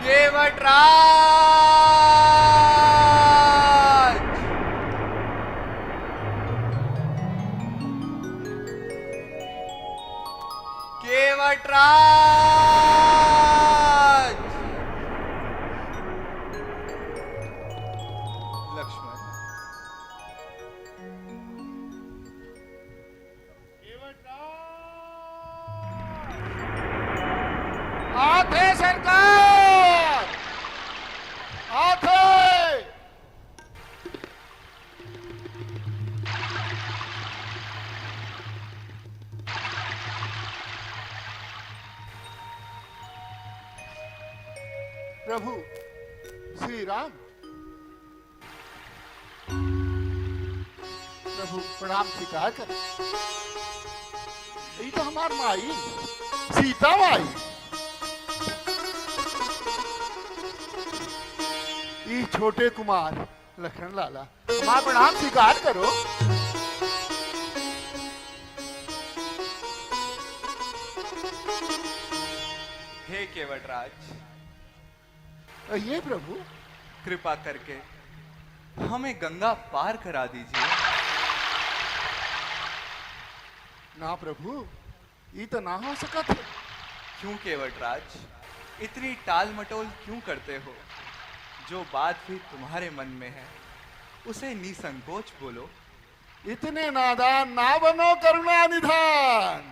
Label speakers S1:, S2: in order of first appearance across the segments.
S1: केवटराज। केवटराज। लक्ष्मण।
S2: आते सरकार, आते। प्रभु श्री राम। प्रभु प्रणाम स्वीकार कर। ये तो हमार माई सीता माई। ये छोटे कुमार लखन लाला, हमारा प्रणाम स्वीकार करो।
S1: हे केवटराज,
S2: ये प्रभु
S1: कृपा करके हमें गंगा पार करा दीजिए।
S2: ना प्रभु, ये तो ना हो सकत है।
S1: क्यों केवटराज, इतनी टाल मटोल क्यों करते हो? जो बात भी तुम्हारे मन में है उसे निसंकोच बोलो।
S2: इतने नादान ना बनो करुणा निधान,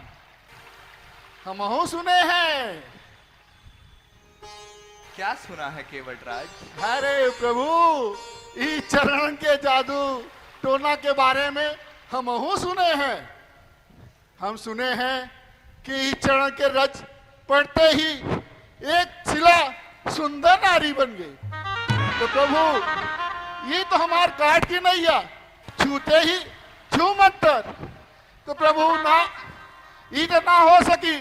S2: हमहु सुने हैं।
S1: क्या सुना है केवटराज?
S2: अरे प्रभु, इस चरण के जादू टोना के बारे में हमहु सुने हैं। हम सुने हैं कि इस चरण के रज पड़ते ही एक शिला सुंदर नारी बन गई। तो प्रभु, ये तो हमार काट की नैया, छूते ही छू मत तर। तो प्रभु ना, ये तो ना हो सकी।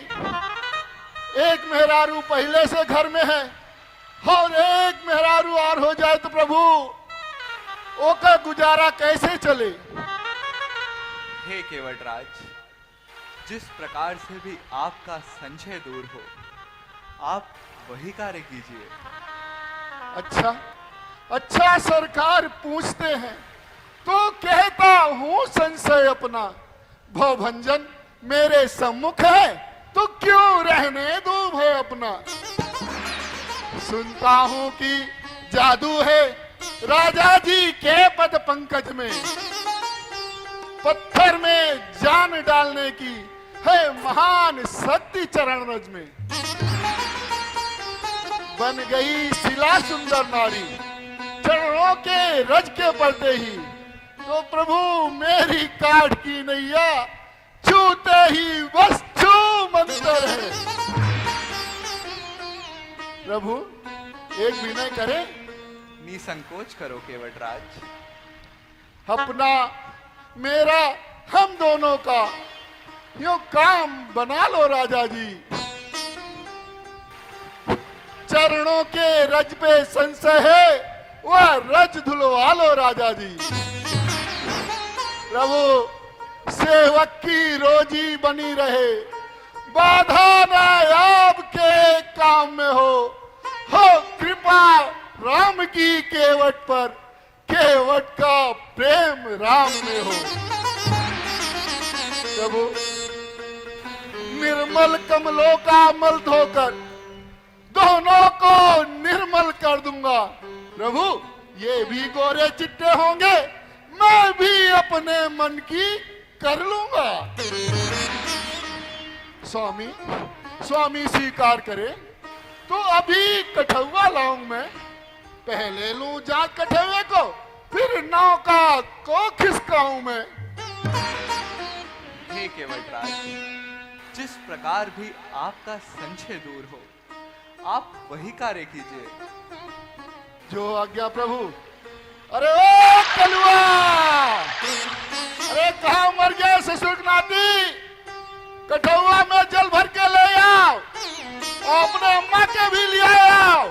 S2: एक मेहरारू पहले से घर में है और एक मेहरारू और हो जाए तो प्रभु ओका गुजारा कैसे चले?
S1: हे केवटराज, जिस प्रकार से भी आपका संशय दूर हो, आप वही कार्य कीजिए।
S2: अच्छा अच्छा, सरकार पूछते हैं तो कहता हूं संशय अपना। भवभंजन मेरे सम्मुख है तो क्यों रहने दो भय अपना। सुनता हूं कि जादू है राजा जी के पद पंकज में, पत्थर में जान डालने की है महान शक्ति चरण रज में। बन गई शिला सुंदर नारी चरणों के रज के पड़ते ही। तो प्रभु मेरी काट की नैया छूते ही बस छू मंतर है। प्रभु एक विनय करें।
S1: निसंकोच करो केवटराज।
S2: अपना मेरा हम दोनों का यूं काम बना लो राजा जी। चरणों के रज पे संशय है, वह रज धुलवा लो राजा जी। प्रभु सेवक की रोजी बनी रहे, बाधा ना आपके काम में हो कृपा राम की केवट पर, केवट का प्रेम राम में हो। प्रभु निर्मल कमलों का मल धोकर दोनों को निर्मल कर दूंगा। प्रभु ये भी गोरे चिट्टे होंगे, मैं भी अपने मन की कर लूंगा। स्वामी स्वामी स्वीकार करे तो अभी कठौआ लाऊं मैं। पहले लूं जांच कठौए को, फिर नौका को खिसकाऊं मैं।
S1: हे केवटराज, जिस प्रकार भी आपका संशय दूर हो, आप वही कार्य कीजिए।
S2: जो आज्ञा प्रभु। अरे ओ कलुआ, अरे कहाँ मर गया ससुर नाती? कठौआ में जल भर के ले आओ और अपने अम्मा के भी ले आओ।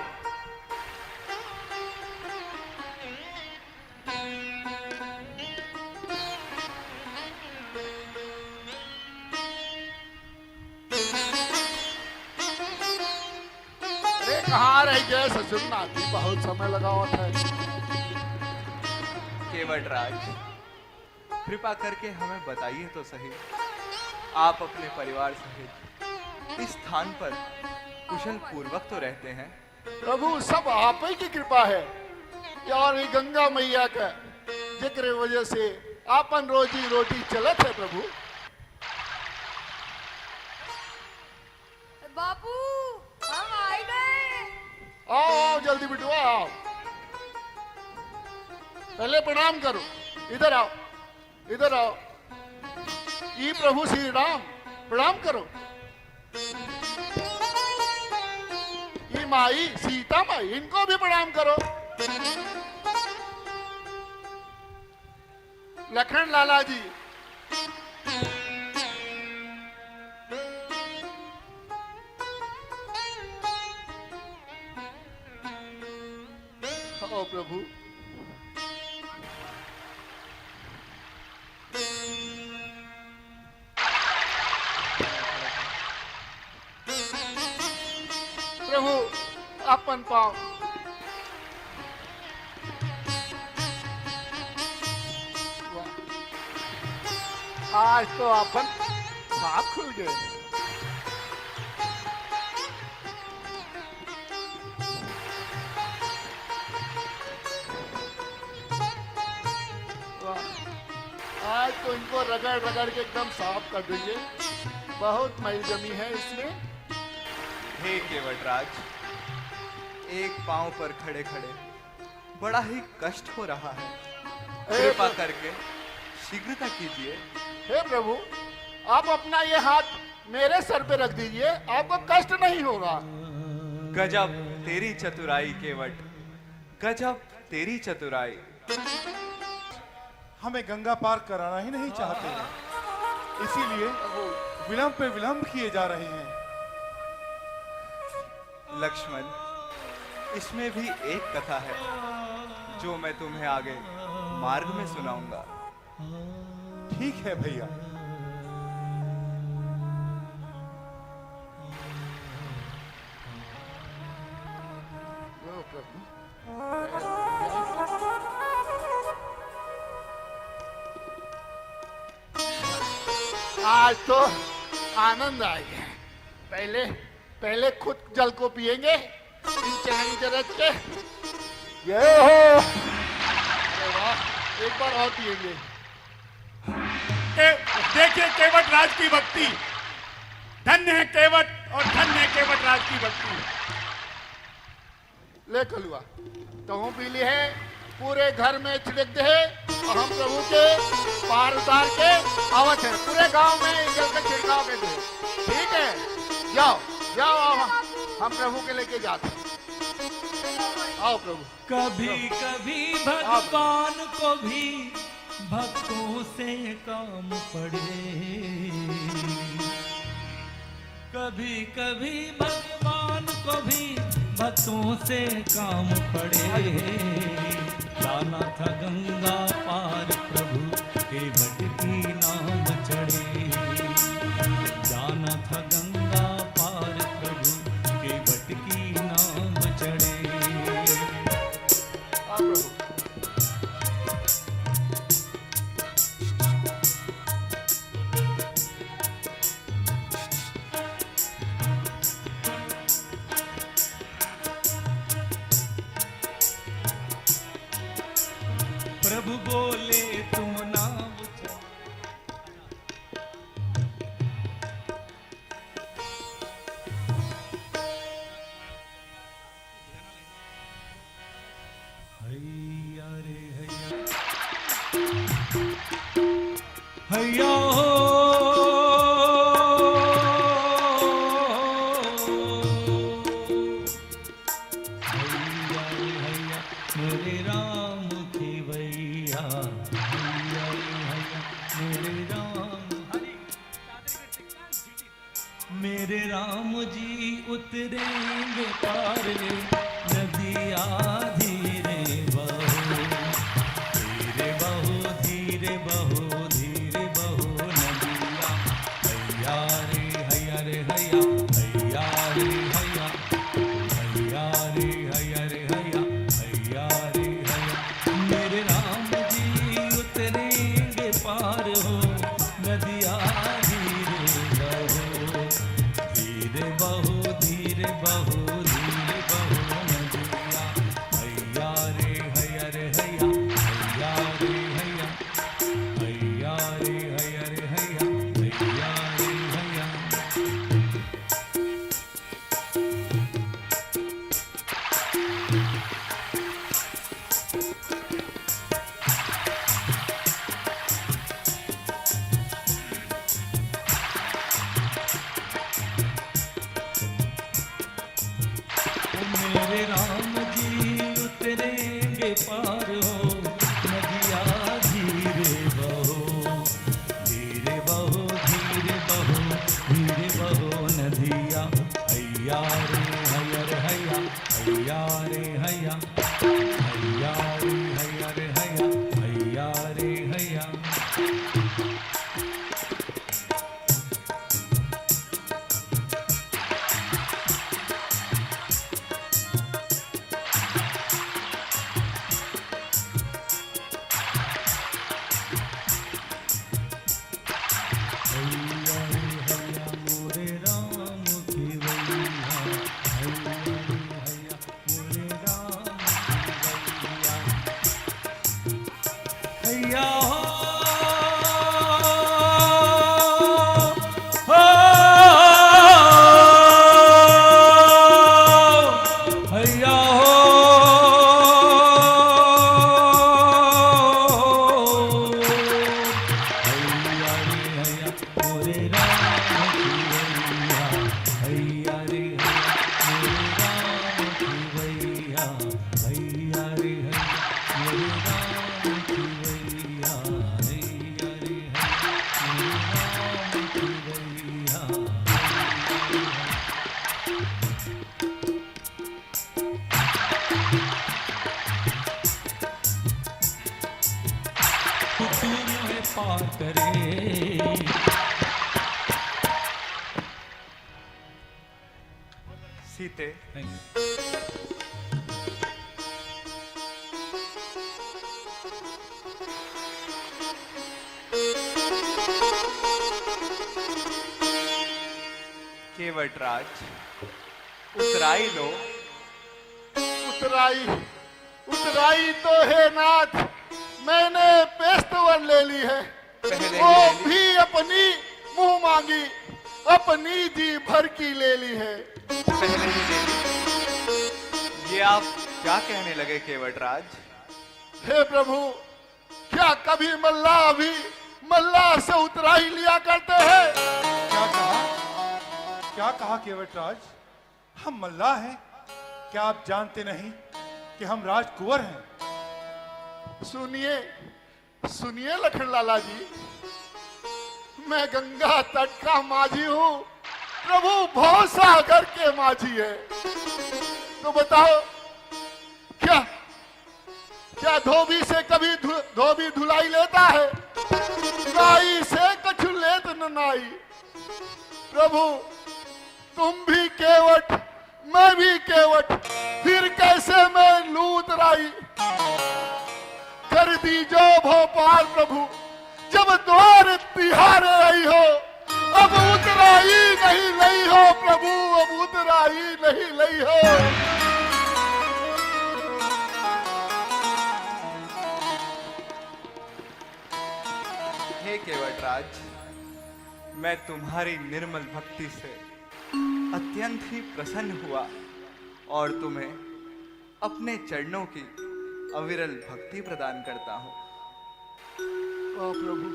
S2: कहाँ रह गए ससुर नाती, बहुत समय लगा हुआ था।
S1: केवट राज, कृपा करके हमें बताइए तो सही, आप अपने परिवार सहित इस स्थान पर कुशल पूर्वक तो रहते हैं?
S2: प्रभु सब आप ही की कृपा है और ये गंगा मैया का जिक्र वजह से आपन रोजी रोटी चलत है प्रभु।
S3: बापू हम आ गए।
S2: आओ आओ जल्दी बिटुआ आओ, पहले प्रणाम करो, इधर आओ इधर आओ। ये प्रभु श्री राम प्रणाम करो। ये माई सीता माई, इनको भी प्रणाम करो। लखन लाला जी, आओ प्रभु। प्रभु अपन पाओ। आज तो अपन साफ खुल गए। आज तो इनको रगड़ रगड़ के एकदम साफ कर देंगे, बहुत मैल जमी है इसमें।
S1: हे केवटराज, एक पांव पर खड़े खड़े बड़ा ही कष्ट हो रहा है, कृपा करके शीघ्रता कीजिए।
S2: हे प्रभु, आप अपना ये हाथ मेरे सर पे रख दीजिए, आपको कष्ट नहीं होगा।
S1: गजब तेरी चतुराई केवट, गजब तेरी चतुराई।
S4: हमें गंगा पार कराना ही नहीं चाहते हैं, इसीलिए विलंब पे विलंब किए जा रहे हैं।
S1: लक्ष्मण, इसमें भी एक कथा है जो मैं तुम्हें आगे मार्ग में सुनाऊंगा।
S4: ठीक है भैया।
S2: ओ प्रभु, आज तो आनंद आ गया। पहले पहले खुद जल को पिएंगे इन चढ़ाई जरत के। ये हो, अरे वाह, एक बार और पिएंगे।
S5: देखिए केवट राज की भक्ति, धन्य है केवट और धन्य है केवट राज की भक्ति।
S2: ले कलुआ, तो हम पी ली है, पूरे घर में छिड़क दे और हम प्रभु के पार उतार के आवत है, पूरे गांव में जल का छिड़काव कर दे। ठीक है, जाओ जाओ आओ, हम प्रभु के लेके जाते हैं। आओ प्रभु।
S6: कभी कभी भगवान को भी भक्तों से काम पड़े, कभी कभी भगवान को भी भक्तों से काम पड़े। जाना था गंगा पार प्रभु के भटकी नाम चढ़े, जाना था गंगा पार प्रभु के भटकी नाम चढ़े।
S2: आओ प्रभु।
S6: प्रभु बोले तुम नाम चढ़ो। हैया रे हैया, हैया हो, हैया रे हैया मेरे राम की भैया, हैया रे हैया मेरे राम। मेरे राम जी उतरेंगे पार ले नदिया धीरे बहो, धीरे बहो धीरे बहो धीरे बहो नदिया। हैया रे हैया रे हैया, हैया रे हैया, हैया धीरे बहो धीरे बहो धीरे बहो नदिया हैया रे हैया रे हैया हैया रे हैया हैया रे हैया रे हैया हैया रे हैया मेरे राम जी उतरेंगे पार हो नदिया धीरे बहो धीरे बहो धीरे बहो धीरे बहो नदिया हैया रे हैया रे हैया हैया रे हैया हैया रे हैया रे हैया हैया रे हैया हैया रे हैया मोरे राम की वैया हैया रे हैया मोरे राम की वैया हैया हो हैया हैया रे हैया मोरे राम की वैया हैया रे हैया मोरे राम की वैया हैया रे हैया मोरे राम की वैया हैया रे हैया मोरे राम की वैया तू मोहे पार करे
S1: सीते, केवटराज, उतराई लो।
S2: उतराई उतराई तो है नाथ, मैंने पेस्तवन ले ली है,
S1: पहले
S2: वो
S1: ही ले ली।
S2: भी अपनी मुंह मांगी, अपनी जी भर की ले ली है।
S1: पहले ही ले ली। ये आप क्या कहने लगे केवटराज?
S2: हे प्रभु, क्या कभी मल्लाह भी मल्लाह से उतराई लिया करते हैं?
S4: क्या कहा केवटराज? हम मल्लाह हैं? क्या आप जानते नहीं कि हम राजकुंवर हैं?
S2: सुनिए सुनिए लखन लाला जी, मैं गंगा तट का माझी हूँ, प्रभु भवसागर के माझी है। तो बताओ, क्या क्या धोबी से कभी धोबी धुलाई लेता है? नाई से कछु लेत न नाई। प्रभु तुम भी केवट, मैं भी केवट, फिर कैसे मैं लूं उतराई? कर दीजो भोपाल प्रभु, जब द्वार तिहारे आई हो, अब उतराई नहीं लई हो प्रभु, अब उतराई नहीं लई हो।
S1: हे केवटराज, मैं तुम्हारी निर्मल भक्ति से अत्यंत ही प्रसन्न हुआ और तुम्हें अपने चरणों की अविरल भक्ति प्रदान करता हूं।
S2: ओ प्रभु,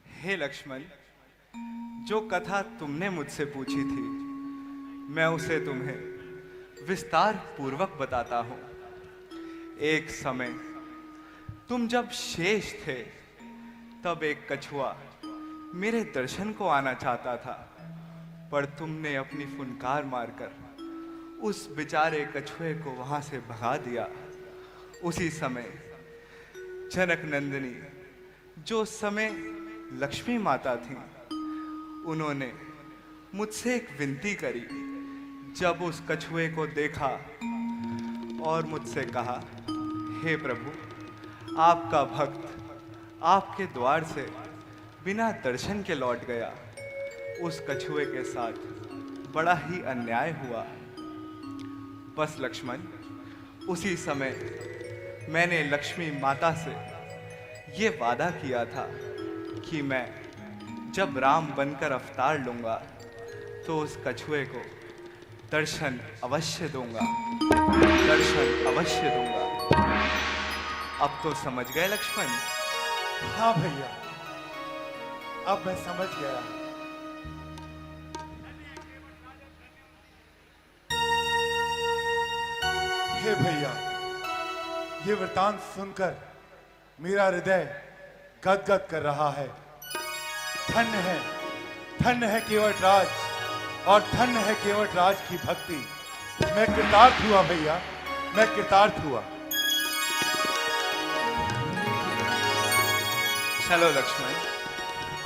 S1: हे लक्ष्मण, जो कथा तुमने मुझसे पूछी थी, मैं उसे तुम्हें विस्तार पूर्वक बताता हूं। एक समय तुम जब शेष थे, तब एक कछुआ मेरे दर्शन को आना चाहता था। पर तुमने अपनी फुनकार मारकर उस बेचारे कछुए को वहां से भगा दिया। उसी समय जनक नंदिनी, जो उस समय लक्ष्मी माता थीं, उन्होंने मुझसे एक विनती करी। जब उस कछुए को देखा और मुझसे कहा, हे प्रभु, आपका भक्त आपके द्वार से बिना दर्शन के लौट गया। उस कछुए के साथ बड़ा ही अन्याय हुआ। बस लक्ष्मण, उसी समय मैंने लक्ष्मी माता से ये वादा किया था कि मैं जब राम बनकर अवतार लूंगा तो उस कछुए को दर्शन अवश्य दूंगा, दर्शन अवश्य दूंगा। अब तो समझ गए लक्ष्मण?
S4: हाँ भैया, अब मैं समझ गया। हे भैया, ये वृतांत सुनकर मेरा हृदय गदगद कर रहा है। धन्य है केवट राज, और धन्य है केवट राज की भक्ति। मैं कृतार्थ हुआ भैया, मैं कृतार्थ हुआ।
S1: चलो लक्ष्मण,